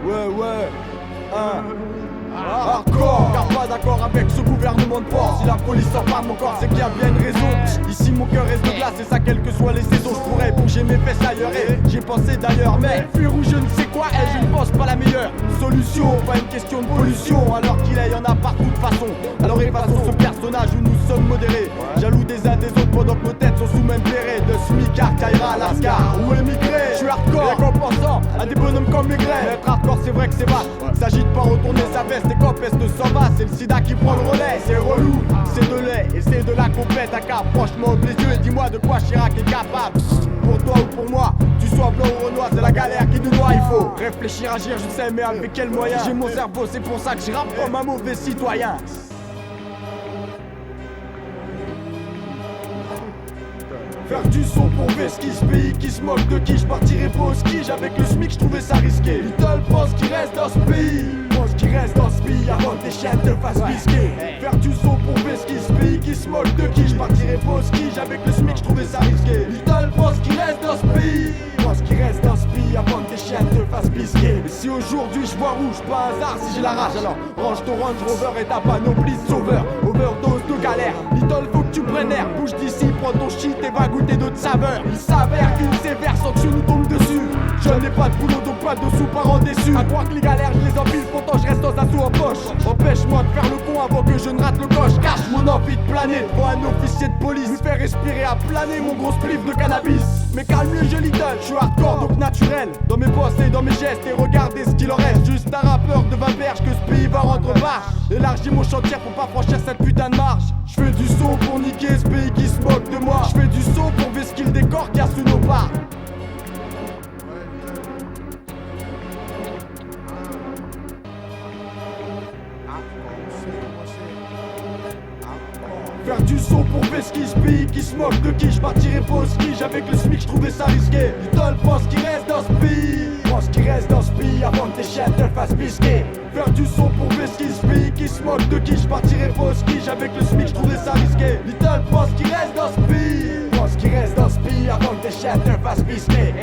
Ouais, hardcore. Car pas d'accord avec ce gouvernement de porc. Si la police s'empare de mon corps, c'est qu'il y a bien une raison. Ici mon cœur reste de glace et ça quelles que soient les saisons. Je pourrais bouger mes fesses ailleurs et j'y ai pensé d'ailleurs. Mais fuir ou je ne sais quoi, et je ne pense pas la meilleure solution. Pas une question de pollution, alors qu'il y en a partout de façon. Alors effaçons ce personnage où nous sommes modérés, jaloux des uns des autres pendant que nos têtes sont sous même pérées. De smicard, Kaira, Lascar ou émigré. Je suis hardcore, rien qu'en pensant à des bonhommes comme Maigret. Mais être hardcore c'est vrai que c'est vaste. S'agit de pas retourner sa veste et quand peste s'en va. C'est le sida qui prend le relais, c'est relou. C'est de lait et c'est de la compète. À cap, franchement ouvre les yeux et dis-moi de quoi Chirac est capable. Pour toi ou pour moi, tu sois blanc ou renois, c'est la galère qui nous noie. Il faut réfléchir, agir, je sais, mais avec quel moyen. J'ai mon cerveau, c'est pour ça que je rappe comme un mauvais citoyen. Faire du son pour Veski, ce pays qui se moque de qui. Je partirai pas au ski, avec le SMIC, je trouvais ça risqué. Little pense qu'il reste dans ce pays, pense qu'il reste dans ce pays avant que des chiens te fassent bisquer. Faire du son pour Veski, ce pays qui se moque de qui. Je partirai pas au ski, avec le SMIC, je trouvais ça risqué. Little pense qu'il reste dans ce pays, pense qu'il reste dans ce pays avant que des chiens te fassent bisquer. Et si aujourd'hui je vois rouge, pas un hasard si j'ai la rage. Alors range ton Range Rover et ta panoplie de sauveur. Overdose de galère, Little faut que tu prennes air. Bouge d'ici, prends ton shit et va goûter d'autres saveurs. Il s'avère qu'une sévère sanction nous tombe dessus. Je n'ai pas de boulot donc pas de sous-parents déçus. À croire que les galères je les empile, pourtant je reste dans un sou en poche. Empêche-moi de faire le con avant que je ne rate le coche. Cache mon envie de planer devant un officier de police. Me faire respirer à planer mon gros spliff de cannabis. Mais calme le jeu Little, je suis hardcore donc naturel. Dans mes pensées, dans mes gestes et regardez ce qu'il en reste. Juste un rappeur de 20 berges que ce pays va rendre vache. Élargis mon chantier pour pas franchir cette putain de marge. Je fais du son pour niquer ce pays qui se moque de moi. Je fais du son pour ver ce qu'il décore car sous nos pas. Faire du son pour Veski, ce pays qui se moque de qui. Je partirai pas au ski, avec le SMIC, je trouvais ça risqué. Little pense qu'il reste dans ce pays, pense qu'il reste dans ce pays avant que tes chiens te fassent bisquer. Faire du son pour Veski, ce pays qui se moque de qui. Je partirai pas au ski, avec le SMIC, je trouvais ça risqué. Little pense qu'il reste dans ce pays, pense qu'il reste dans ce pays avant que tes chiens te fassent bisquer.